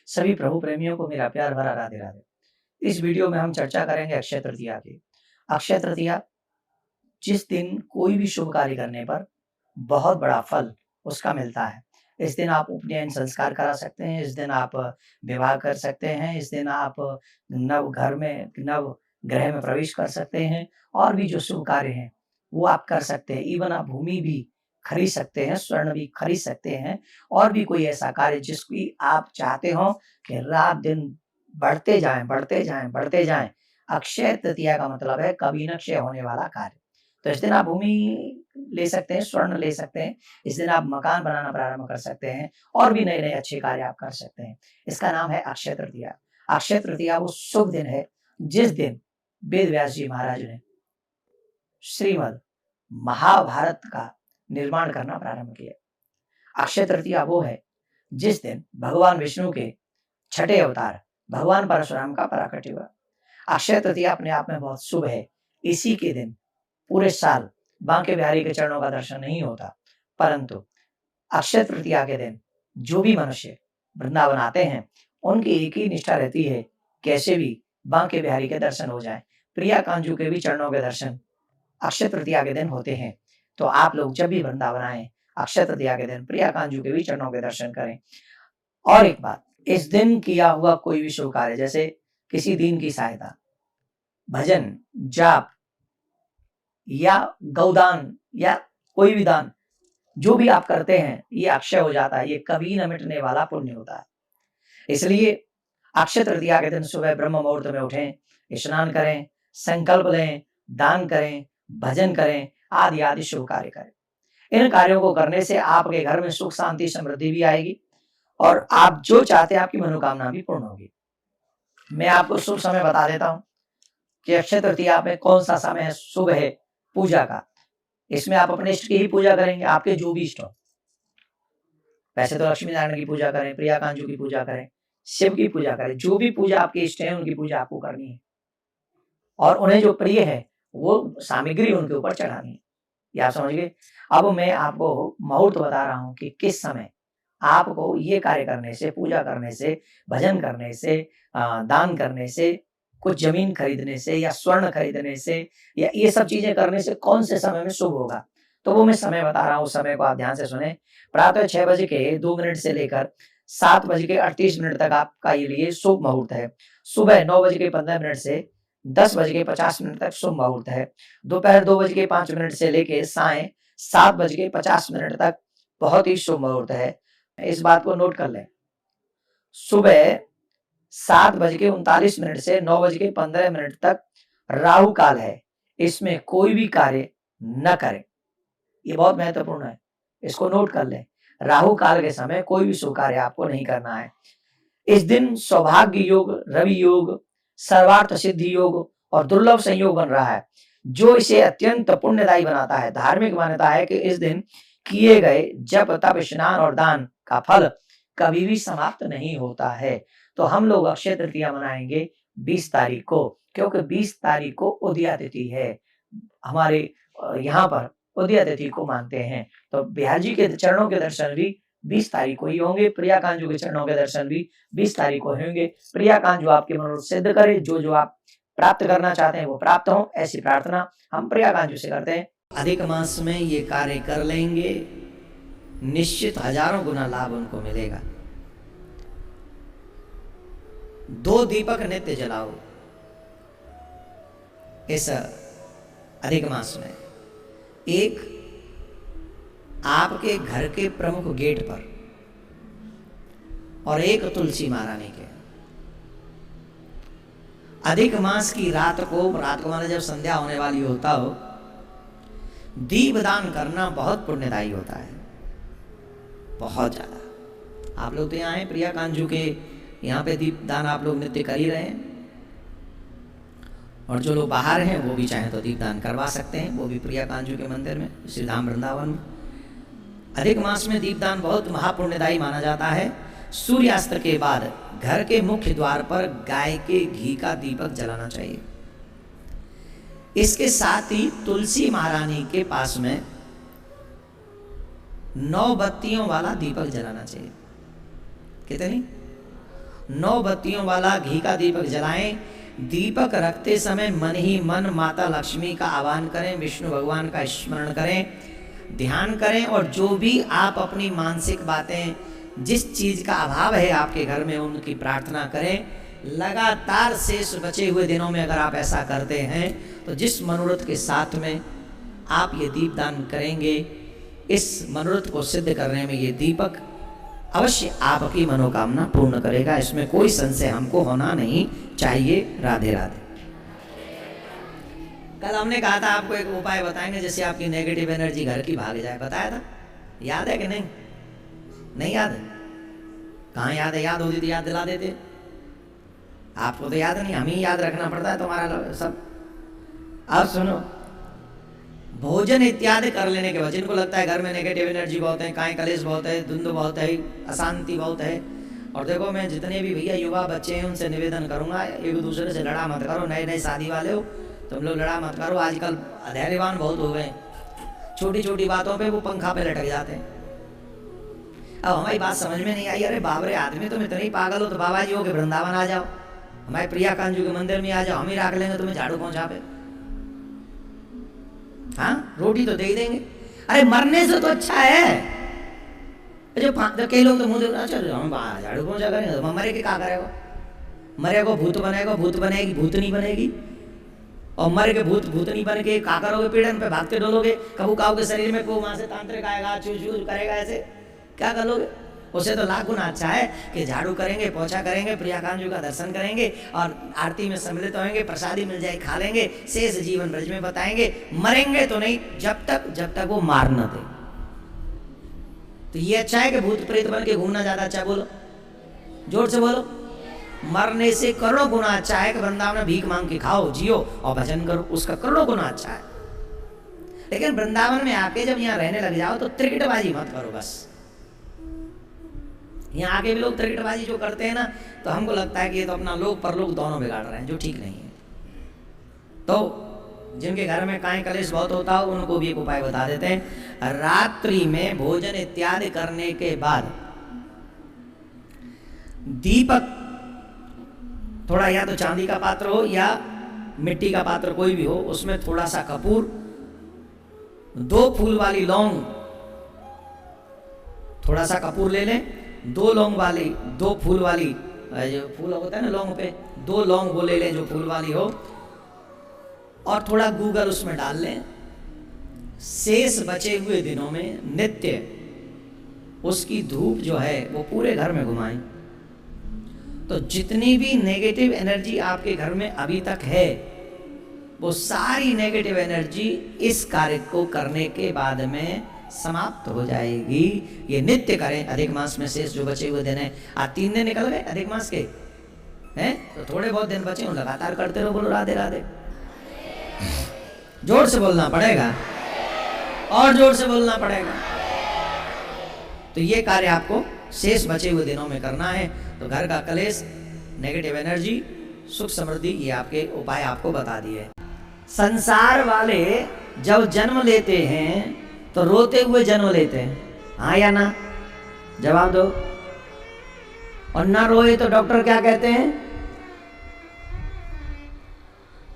सभी प्रभु प्रेमियों को मेरा प्यार भरा राधे राधे। इस वीडियो में हम चर्चा करेंगे अक्षय तृतीया की। अक्षय तृतीया जिस दिन कोई भी शुभ कार्य करने पर बहुत बड़ा फल उसका मिलता है। इस दिन आप उपनयन संस्कार करा सकते हैं, इस दिन आप विवाह कर सकते हैं, इस दिन आप नव घर में नव गृह में प्रवेश कर सकते हैं और भी जो शुभ कार्य हैं वो आप कर सकते हैं। इवन आप भूमि भी खरीद सकते हैं, स्वर्ण भी खरीद सकते हैं और भी कोई ऐसा कार्य जिसकी आप चाहते हो कि रात दिन बढ़ते जाएँ, बढ़ते जाएँ, बढ़ते जाएँ। अक्षय तृतीया का मतलब है कभी न क्षय होने वाला कार्य। तो इस दिन आप भूमि ले सकते हैं, स्वर्ण ले सकते हैं, इस दिन आप मकान बनाना प्रारंभ कर सकते हैं और भी नए-नए अच्छे कार्य आप कर सकते हैं। इसका नाम है अक्षय तृतीया। अक्षय तृतीया वो शुभ दिन है जिस दिन वेद व्यास जी महाराज ने श्रीमद् महाभारत का निर्माण करना प्रारंभ किया। अक्षय तृतीया वो है जिस दिन भगवान विष्णु के छठे अवतार भगवान परशुराम का प्राकट्य हुआ। अक्षय तृतीया अपने आप में बहुत शुभ है। इसी के दिन पूरे साल बांके बिहारी के चरणों का दर्शन नहीं होता, परंतु अक्षय तृतीया के दिन जो भी मनुष्य वृंदावन आते हैं उनकी एक ही निष्ठा रहती है, कैसे भी बांके बिहारी के दर्शन हो जाए। प्रिया कांजू के भी चरणों के दर्शन अक्षय तृतीया के दिन होते हैं। तो आप लोग जब भी वृंदावन आए अक्षय तृतीया के दिन प्रिया कांजू के भी चरणों के दर्शन करें। और एक बात, इस दिन किया हुआ कोई भी शुभ कार्य जैसे किसी दीन की सहायता, भजन, जाप या गौदान या कोई भी दान जो भी आप करते हैं ये अक्षय हो जाता है, ये कभी न मिटने वाला पुण्य होता है। इसलिए अक्षय तृतीया के दिन सुबह ब्रह्म मुहूर्त में उठें, स्नान करें, संकल्प लें, दान करें, भजन करें, आदि आदि शुभ कार्य करें। इन कार्यों को करने से आपके घर में सुख शांति समृद्धि भी आएगी और आप जो चाहते हैं आपकी मनोकामना भी पूर्ण होगी। मैं आपको शुभ समय बता देता हूं कि अक्षय तृतीया में कौन सा समय शुभ है पूजा का। इसमें आप अपने इष्ट की ही पूजा करेंगे, आपके जो भी इष्ट हो। वैसे तो लक्ष्मी नारायण की पूजा करें, प्रिया कांजू की पूजा करें, शिव की पूजा करें, जो भी पूजा आपके इष्ट है उनकी पूजा आपको करनी है और उन्हें जो प्रिय है वो सामग्री उनके ऊपर चढ़ानी है। ये आप समझ गए। अब मैं आपको मुहूर्त बता रहा हूं कि किस समय आपको ये कार्य करने से, पूजा करने से, भजन करने से, दान करने से, कुछ जमीन खरीदने से या स्वर्ण खरीदने से या ये सब चीजें करने से कौन से समय में शुभ होगा। तो वो मैं समय बता रहा हूँ, उस समय को आप ध्यान से सुने। प्रातः 6:02 से लेकर 7:38 तक आपका ये लिए शुभ मुहूर्त है। सुबह 9:15 से 10:50 तक शुभ मुहूर्त है। दोपहर 2:05 से लेके साय 7:50 तक बहुत ही शुभ मुहूर्त है। इस बात को नोट कर लें। सुबह 7:39 से 9:15 तक राहु काल है, इसमें कोई भी कार्य न करें। ये बहुत महत्वपूर्ण है, इसको नोट कर लें। राहु काल के समय कोई भी शुभ कार्य आपको नहीं करना है। इस दिन सौभाग्य योग, रवि योग, सर्वार्थ सिद्धि योग और दुर्लभ संयोग बन रहा है, जो इसे अत्यंत पुण्यदायी बनाता है। धार्मिक मान्यता है कि इस दिन किए गए जप, तप, स्नान और दान का फल कभी भी समाप्त नहीं होता है। तो हम लोग अक्षय तृतीया मनाएंगे 20 तारीख को, क्योंकि 20 तारीख को उदया तिथि है। हमारे यहाँ पर उदया तिथि को मानते हैं। तो बिहार जी के चरणों के दर्शन भी 20 तारीख को ही होंगे। प्रिया कांजू के चरणों के दर्शन भी 20 तारीख को होंगे। प्रिया कांजू आपके मनोरथ सिद्ध करे, जो आप प्राप्त करना चाहते हैं वो प्राप्त हो, ऐसी प्रार्थना हम प्रिया कांजू से करते हैं। अधिक मास में ये कार्य कर लेंगे, निश्चित हजारों गुना लाभ उनको मिलेगा। 2 दीपक नित्य जलाओ इस अधिक मास में। एक आपके घर के प्रमुख गेट पर और एक तुलसी महारानी के। अधिक मास की रात को माने जब संध्या होने वाली होता हो, दीपदान करना बहुत पुण्यदायी होता है, बहुत ज्यादा। आप लोग तो यहाँ हैं, प्रिया कांजू के यहाँ पे दीपदान आप लोग नित्य कर ही रहे हैं और जो लोग बाहर हैं वो भी चाहें तो दीपदान करवा सकते हैं, वो भी प्रिया कांजू के मंदिर में, श्री धाम वृंदावन में। अधिक मास में दीपदान बहुत महापुण्यदायी माना जाता है। सूर्यास्त के बाद घर के मुख्य द्वार पर गाय के घी का दीपक जलाना चाहिए। इसके साथ ही तुलसी महारानी के पास में 9 बत्तियों वाला दीपक जलाना चाहिए। कितनी? 9 बत्तियों वाला घी का दीपक जलाएं। दीपक रखते समय मन ही मन माता लक्ष्मी का आह्वान करें, विष्णु भगवान का स्मरण करें, ध्यान करें और जो भी आप अपनी मानसिक बातें, जिस चीज का अभाव है आपके घर में, उनकी प्रार्थना करें। लगातार शेष बचे हुए दिनों में अगर आप ऐसा करते हैं तो जिस मनोरथ के साथ में आप ये दीपदान करेंगे, इस मनोरथ को सिद्ध करने में ये दीपक अवश्य आपकी मनोकामना पूर्ण करेगा। इसमें कोई संशय हमको होना नहीं चाहिए। राधे राधे। कल हमने कहा था आपको एक उपाय बताएंगे जिससे आपकी नेगेटिव एनर्जी घर की भाग जाए। बताया था, याद है कि नहीं? नहीं याद है? कहाँ याद है? याद होती तो याद दिला देते। आपको तो याद नहीं, हम ही याद रखना पड़ता है तुम्हारा सब। अब सुनो, भोजन इत्यादि कर लेने के बाद जिनको लगता है घर में नेगेटिव एनर्जी बहुत है, काए कलेश बहुत है, धुंध बहुत है, अशांति बहुत है, और देखो मैं जितने भी भैया युवा बच्चे हैं उनसे निवेदन करूंगा, एक दूसरे से लड़ा मत करो। नए नए शादी वाले हो तुम लोग, लड़ा मत करो। आजकल अधैर्यवान बहुत हो गए, छोटी छोटी बातों पे वो पंखा पे लटक जाते हैं। अब हमारी बात समझ में नहीं आई। अरे बाबरे, आदमी तुम इतने ही पागल हो तो बाबा जी हो के वृंदावन आ जाओ, हमारे प्रिया कांजू के मंदिर में आ जाओ, हम ही रख लेंगे तुम्हें झाड़ू पहुंचा पे। हाँ, रोटी तो दे ही देंगे। अरे मरने से तो अच्छा है। जो कई लोग तो मुंह देखना, अच्छा हम झाड़ू पहुंचा करेंगे, तो मरे के क्या करेगा? मरे को भूत बनेगा, भूत बनेगी, भूतनी बनेगी, और मरे के भूत भूतनी बन के क्या करोगे? पीड़न पे भागते डोलोगे, कबू काऊ के शरीर में को वहां से तांत्रिक आएगा, चू चू करेगा, ऐसे क्या करोगे? उससे तो लाख गुना अच्छा है कि झाड़ू करेंगे, पोछा करेंगे, प्रिया कांजू का दर्शन करेंगे और आरती में सम्मिलित होंगे, प्रसादी मिल जाए खा लेंगे, शेष जीवन ब्रज में बताएंगे। मरेंगे तो नहीं, जब तक वो मार न दे। तो ये अच्छा है कि भूत प्रेत बन के घूमना ज्यादा अच्छा? बोलो, जोर से बोलो। मरने से करोड़ों गुना अच्छा है कि वृंदावन में भीख मांग के खाओ, जियो और भजन करो, उसका करोड़ों गुना अच्छा है। लेकिन वृंदावन में आके जब यहाँ रहने लग जाओ तो त्रिकटबाजी मत करो। बस यहाँ आके भी लोग त्रिकटबाजी जो करते हैं ना, तो हमको लगता है कि ये तो अपना लोग परलोक दोनों बिगाड़ रहे हैं, जो ठीक नहीं है। तो जिनके घर में काए कलेश बहुत होता हो उनको भी एक उपाय बता देते हैं। रात्रि में भोजन इत्यादि करने के बाद दीपक, थोड़ा या तो चांदी का पात्र हो या मिट्टी का पात्र कोई भी हो, उसमें थोड़ा सा कपूर, 2 फूल वाली लौंग, थोड़ा सा कपूर ले लें, 2 लौंग वाली, 2 फूल वाली, जो फूल होता है ना लौंग पे, 2 लौंग वो ले लें जो फूल वाली हो, और थोड़ा गूगल उसमें डाल लें। शेष बचे हुए दिनों में नित्य उसकी धूप जो है वो पूरे घर में घुमाएं। तो जितनी भी नेगेटिव एनर्जी आपके घर में अभी तक है, वो सारी नेगेटिव एनर्जी इस कार्य को करने के बाद में समाप्त हो जाएगी। ये नित्य करें। अधिक मास में शेष जो बचे हुए दिन है, आज 3 दिन निकल गए अधिक मास के हैं, तो थोड़े बहुत दिन बचे, लगातार करते रहो। बोलो राधे राधे। जोर से बोलना पड़ेगा, और जोर से बोलना पड़ेगा। तो ये कार्य आपको शेष बचे हुए दिनों में करना है। तो घर का कलेश, नेगेटिव एनर्जी, सुख समृद्धि, ये आपके उपाय आपको बता दिए। संसार वाले जब जन्म लेते हैं तो रोते हुए जन्म लेते हैं, हाँ या ना? जवाब दो। और ना रोए तो डॉक्टर क्या कहते हैं?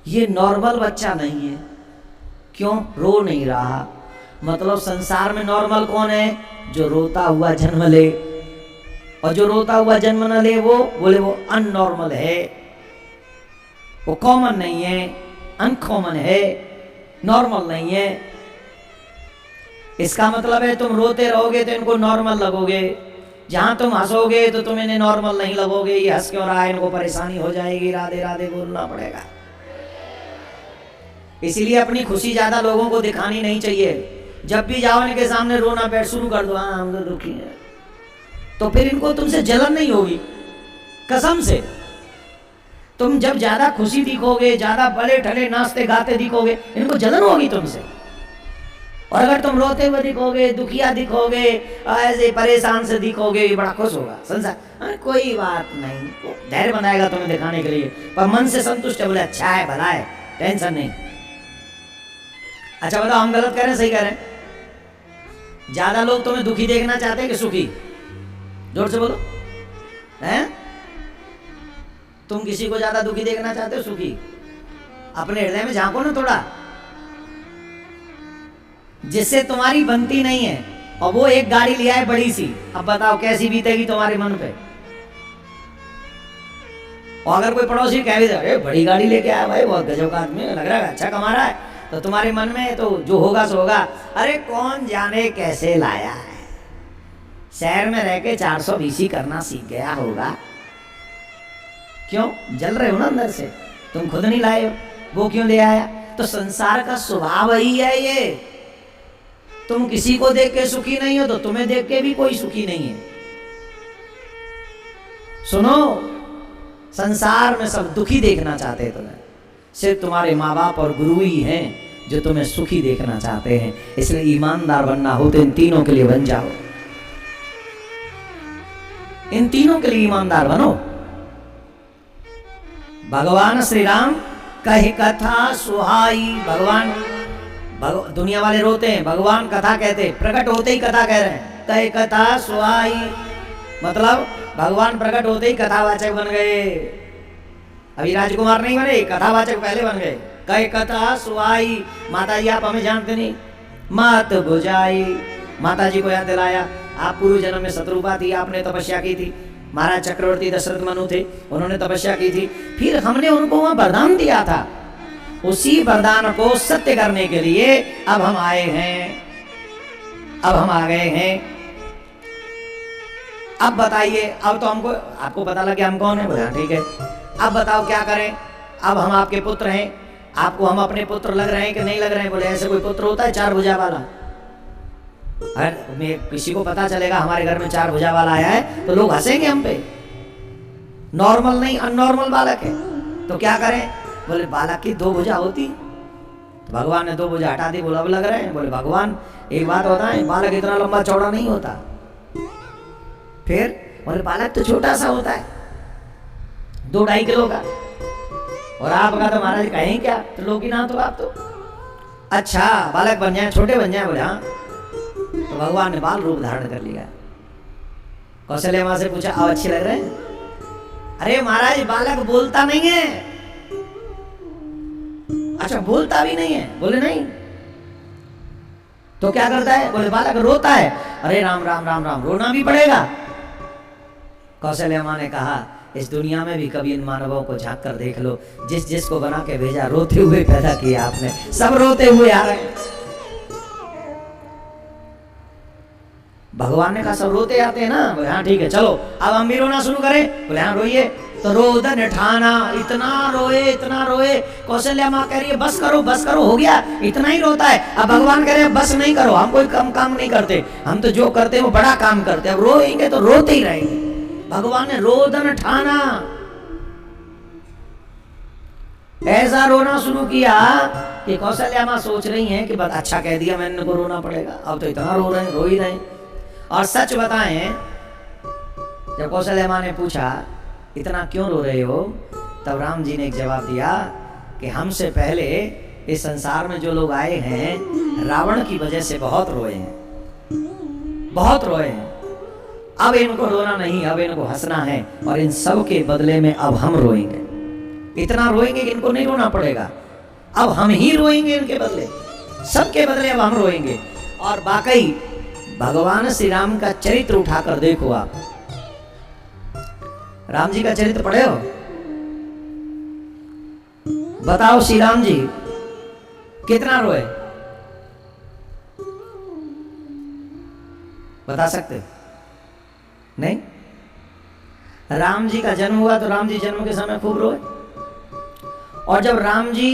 ये नॉर्मल बच्चा नहीं है। क्यों? रो नहीं रहा। मतलब संसार में नॉर्मल कौन है? जो रोता हुआ जन्म ले, और जो रोता हुआ जन्म न ले वो बोले वो अननॉर्मल है, वो कॉमन नहीं है, अनकॉमन है, नॉर्मल नहीं है। इसका मतलब है तुम रोते रहोगे तो इनको नॉर्मल लगोगे, जहां तुम हंसोगे तो तुम इन्हें नॉर्मल नहीं लगोगे। ये हंस क्यों रहा है, इनको परेशानी हो जाएगी। राधे राधे बोलना पड़ेगा। इसीलिए अपनी खुशी ज्यादा लोगों को दिखानी नहीं चाहिए। जब भी जाओ इनके सामने रोना बैठ शुरू कर दो, हाँ हम तो दुखी हैं, तो फिर इनको तुमसे जलन नहीं होगी। कसम से तुम जब ज्यादा खुशी दिखोगे, ज्यादा बड़े ठले नाचते गाते दिखोगे, इनको जलन होगी तुमसे। और अगर तुम रोते हुए दिखोगे, दुखिया दिखोगे, ऐसे परेशान से दिखोगे, ये बड़ा खुश होगा संसार। कोई बात नहीं, धैर्य बनाएगा तुम्हें दिखाने के लिए, पर मन से संतुष्ट है, बोले अच्छा है, भला है, टेंशन नहीं। अच्छा बताओ, हम गलत कह रहे हैं सही कह रहे हैं? ज्यादा लोग तुम्हें दुखी देखना चाहते हैं कि सुखी? जोर से बोलो। हैं? तुम किसी को ज्यादा दुखी देखना चाहते हो सुखी? अपने हृदय में झांको ना थोड़ा, जिससे तुम्हारी बनती नहीं है और वो एक गाड़ी लिया है बड़ी सी, अब बताओ कैसी बीतेगी तुम्हारे मन पे। और अगर कोई पड़ोसी कह भी दे अरे बड़ी गाड़ी लेके आया भाई, बहुत गजब का आदमी लग रहा है, अच्छा कमा रहा है, तो तुम्हारे मन में तो जो होगा सो होगा, अरे कौन जाने कैसे लाया है, शहर में रह के 420 करना सीख गया होगा। क्यों जल रहे हो ना अंदर से, तुम खुद नहीं लाए हो, वो क्यों ले आया? तो संसार का स्वभाव ही है ये। तुम किसी को देख के सुखी नहीं हो तो तुम्हें देख के भी कोई सुखी नहीं है। सुनो, संसार में सब दुखी देखना चाहते हैं तुम्हें, सिर्फ तुम्हारे माँ बाप और गुरु ही हैं जो तुम्हें सुखी देखना चाहते हैं। इसलिए ईमानदार बनना हो तो इन तीनों के लिए बन जाओ, इन तीनों के लिए ईमानदार बनो। भगवान श्री राम कही कथा सुहाई, भगवान दुनिया वाले रोते हैं, भगवान कथा कहते, प्रकट होते ही कथा कह रहे हैं, कही कथा सुहाई मतलब भगवान प्रकट होते ही कथावाचक बन गए। अभी राजकुमार नहीं बने, कथावाचक पहले बन गए। कही कथा सुहाई, माता जी आप हमें जानते नहीं, मात बुझाई, माता जी को याद दिलाया, आप पूर्व जन्म में शत्रुपा थी, आपने तपस्या की थी, महाराज चक्रवर्ती दशरथ मनु थे, उन्होंने तपस्या की थी, फिर हमने उनको वहां वरदान दिया था, उसी वरदान को सत्य करने के लिए अब हम आए हैं, अब हम आ गए हैं। अब बताइए, अब तो हमको आपको पता लग गया हम कौन है, बोला ठीक है, अब बताओ क्या करें, अब हम आपके पुत्र हैं, आपको हम अपने पुत्र लग रहे हैं कि नहीं लग रहे हैं? बोले ऐसे कोई पुत्र होता है 4 भुजा वाला? अगर किसी को पता चलेगा हमारे घर में 4 भुजा वाला आया है तो लोग हंसेंगे हम पे, नॉर्मल नहीं अननॉर्मल बालक है। तो क्या करें? बोले बालक की 2 भुजा होती, तो भगवान ने 2 भुजा हटा दी, बोला अब लग रहे हैं। बोले भगवान एक बात होता है, बालक इतना लंबा चौड़ा नहीं होता। फिर बोले बालक तो छोटा सा होता है, 2-2.5 किलो का, और आपका तो महाराज कहें क्या, तो लोग ही ना तो आप तो अच्छा बालक बन जाए, छोटे बन जाए। बोले हाँ, तो भगवान ने बाल रूप धारण कर लिया। कौशल्या मां से पूछा अब अच्छे लग रहे हैं? अरे महाराज बालक बोलता नहीं है। अच्छा बोलता भी नहीं है? बोले नहीं। तो क्या करता है? बोले बालक रोता है। अरे राम राम राम राम, रोना भी पड़ेगा। कौशल्या मां ने कहा इस दुनिया में भी कभी इन मानवों को झांक कर देख लो, जिस जिसको बना के भेजा रोते हुए पैदा किया आपने, सब रोते हुए आ रहे हैं। भगवान ने कहा सब रोते आते हैं ना? बोले हाँ ठीक है, चलो अब हम भी रोना शुरू करें। बोले हाँ रोइए। तो रोदन ठाना, इतना रोए इतना रोए। कौशल्या माँ कह रही है बस करो हो गया, इतना ही रोता है। अब भगवान कह रहे हैं बस नहीं करो, हम कोई कम काम नहीं करते, हम तो जो करते हैं वो बड़ा काम करते हैं, अब रोएंगे तो रोते ही रहेंगे। भगवान ने रोदन ठाना, ऐसा रोना शुरू किया कि कौशल्या माँ सोच रही हैं कि बस अच्छा कह दिया मैंने को रोना पड़ेगा, अब तो इतना रो रहे हैं, रो ही रहे। और सच बताएं, जब कौशल्या माँ ने पूछा इतना क्यों रो रहे हो, तब राम जी ने एक जवाब दिया कि हमसे पहले इस संसार में जो लोग आए हैं रावण की वजह से बहुत रोए हैं, बहुत रोए हैं। अब इनको रोना नहीं, अब इनको हंसना है, और इन सब के बदले में अब हम रोएंगे। इतना रोएंगे कि इनको नहीं रोना पड़ेगा, अब हम ही रोएंगे इनके बदले, सबके बदले अब हम रोएंगे। और वाकई भगवान श्री राम का चरित्र उठाकर देखो आप, राम जी का चरित्र पढ़े हो? बताओ श्री राम जी कितना रोए, बता सकते? नहीं। राम जी का जन्म हुआ तो राम जी जन्म के समय खूब रोए, और जब राम जी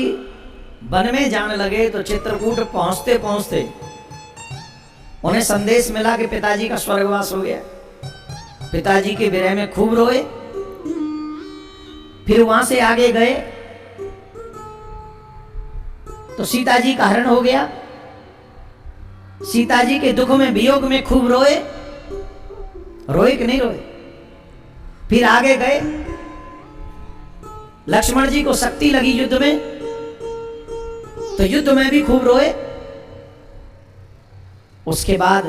वन में जाने लगे तो चित्रकूट पहुंचते पहुंचते उन्हें संदेश मिला कि पिताजी का स्वर्गवास हो गया। पिताजी के विरह में खूब रोए। फिर वहां से आगे गए तो सीता जी का हरण हो गया। सीता जी के दुख में वियोग में खूब रोए, रोए कि नहीं रोए? फिर आगे गए, लक्ष्मण जी को शक्ति लगी युद्ध में, तो युद्ध में भी खूब रोए। उसके बाद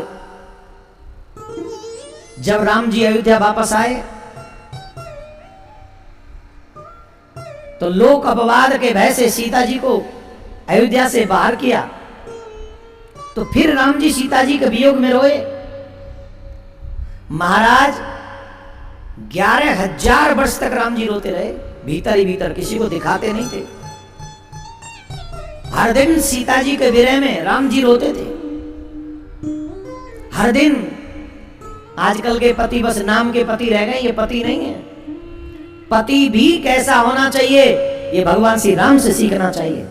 जब राम जी अयोध्या वापस आए तो लोक अपवाद के भय से सीता जी को अयोध्या से बाहर किया। तो फिर राम जी सीता जी के वियोग में रोए। महाराज 11,000 वर्ष तक राम जी रोते रहे, भीतर ही भीतर, किसी को दिखाते नहीं थे। हर दिन सीता जी के विरह में राम जी रोते थे, हर दिन। आजकल के पति बस नाम के पति रह गए, ये पति नहीं है। पति भी कैसा होना चाहिए ये भगवान श्री राम से सीखना चाहिए।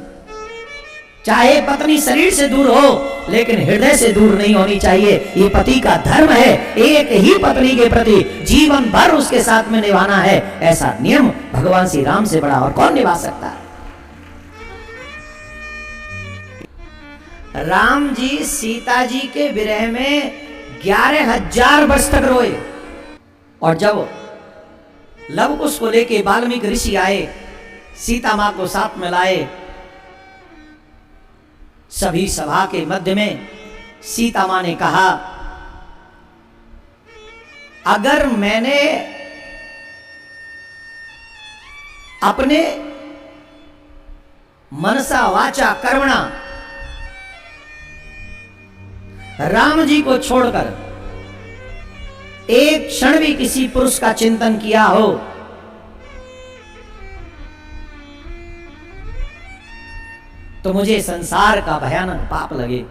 चाहे पत्नी शरीर से दूर हो लेकिन हृदय से दूर नहीं होनी चाहिए, ये पति का धर्म है। एक ही पत्नी के प्रति जीवन भर उसके साथ में निभाना है, ऐसा नियम भगवान श्री राम से बड़ा और कौन निभा सकता है। राम जी सीता जी के विरह में 11,000 वर्ष तक रोए। और जब लव कुश को लेके वाल्मीकि ऋषि आए, सीता मां को साथ में लाए, सभी सभा के मध्य में सीता मां ने कहा, अगर मैंने अपने मनसा वाचा कर्मणा राम जी को छोड़कर एक क्षण भी किसी पुरुष का चिंतन किया हो तो मुझे संसार का भयानक पाप लगे।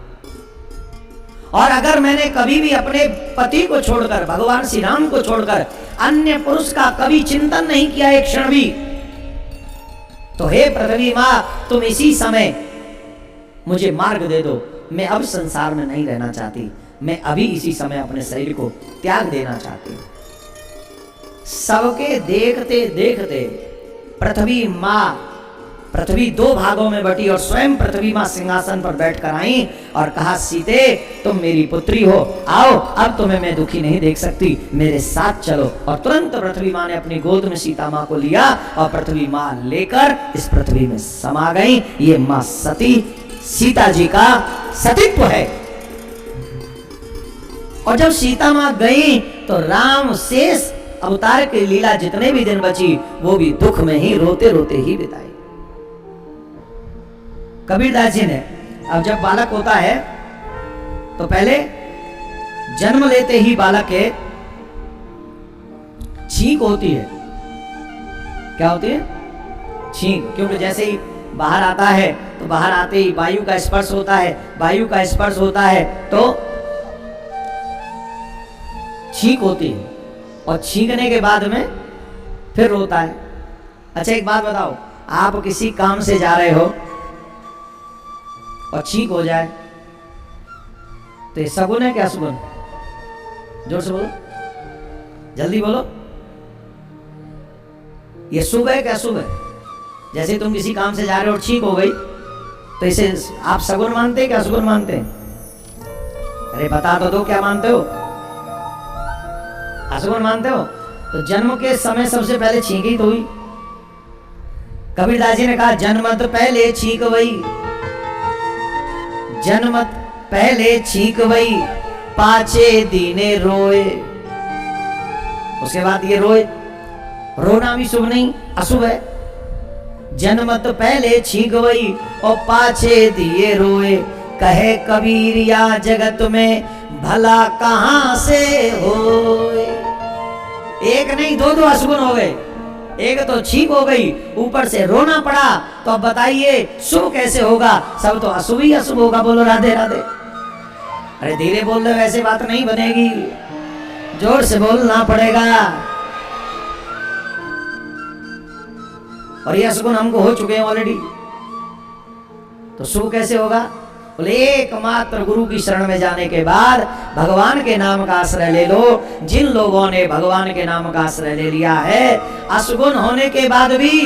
और अगर मैंने कभी भी अपने पति को छोड़कर, भगवान श्री राम को छोड़कर अन्य पुरुष का कभी चिंतन नहीं किया एक क्षण भी, तो हे पृथ्वी मां, तुम इसी समय मुझे मार्ग दे दो। मैं अब संसार में नहीं रहना चाहती, मैं अभी इसी समय अपने शरीर को त्याग देना चाहती हूं। सबके देखते देखते पृथ्वी 2 भागों में बटी और स्वयं पृथ्वी मां सिंहासन पर बैठकर आई और कहा, सीते तुम मेरी पुत्री हो, आओ अब तुम्हें मैं दुखी नहीं देख सकती, मेरे साथ चलो। और तुरंत पृथ्वी मां ने अपनी गोद में सीता मां को लिया और पृथ्वी मां लेकर इस पृथ्वी में समा गई। ये मां सती सीता जी का सतीत्व है। और जब सीता मां गई तो राम शेष अवतार की लीला जितने भी दिन बची वो भी दुख में ही रोते रोते ही बिताई। कबीरदास जी ने, अब जब बालक होता है तो पहले जन्म लेते ही बालक के छींक होती है। क्या होती है? छींक। क्योंकि जैसे ही बाहर आता है तो बाहर आते ही वायु का स्पर्श होता है, वायु का स्पर्श होता है तो छींक होती है, और छींकने के बाद में फिर रोता है। अच्छा एक बात बताओ, आप किसी काम से जा रहे हो और छींक हो जाए तो ये सगुन है क्या सुगुन? जोर से बोलो, जल्दी बोलो। ये शुभ है क्या शुभ है? जैसे तुम किसी काम से जा रहे हो और छींक हो गई तो इसे आप सगुन मानते हैं क्या अशुगुन मानते हैं? अरे बता तो दो, क्या मानते हो? अशुगुन मानते हो? तो जन्म के समय सबसे पहले छींक ही तो हुई। कबीरदास जी ने कहा, जन्मत पहले छींक वही, जन्मत पहले छींक वही, पाछे दीने रोए। उसके बाद ये रोए, रोना भी शुभ नहीं, अशुभ है। जन्मत पहले छींक वही और पाछे दिए रोए, कहे कबीर या जगत में भला कहां से होए। एक नहीं दो अशुगुन हो गए, एक तो छींक हो गई, ऊपर से रोना पड़ा। तो अब बताइए शुभ कैसे होगा? सब तो अशुभ ही अशुभ होगा। बोलो राधे राधे। अरे धीरे बोल रहे, वैसे बात नहीं बनेगी, जोर से बोलना पड़ेगा। और ये अशुगुन हमको हो चुके हैं ऑलरेडी, तो शुभ कैसे होगा? बोले एकमात्र गुरु की शरण में जाने के बाद भगवान के नाम का आश्रय ले लो। जिन लोगों ने भगवान के नाम का आश्रय ले लिया है, अशुगुन होने के बाद भी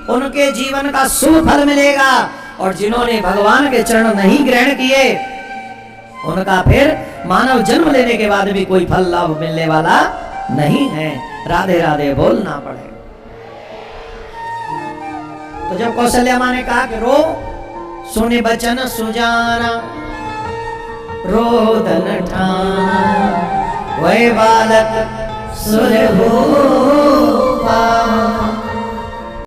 उनके जीवन का शुभ फल मिलेगा। और जिन्होंने भगवान के चरण नहीं ग्रहण किए, उनका फिर मानव जन्म लेने के बाद भी कोई फल लाभ मिलने वाला नहीं है। राधे राधे बोलना पड़ेगा। तो जब कौशल्या मां ने कहा कि रो, सुने बचन सुजाना, रोदन ठान, वह बालक सुर हो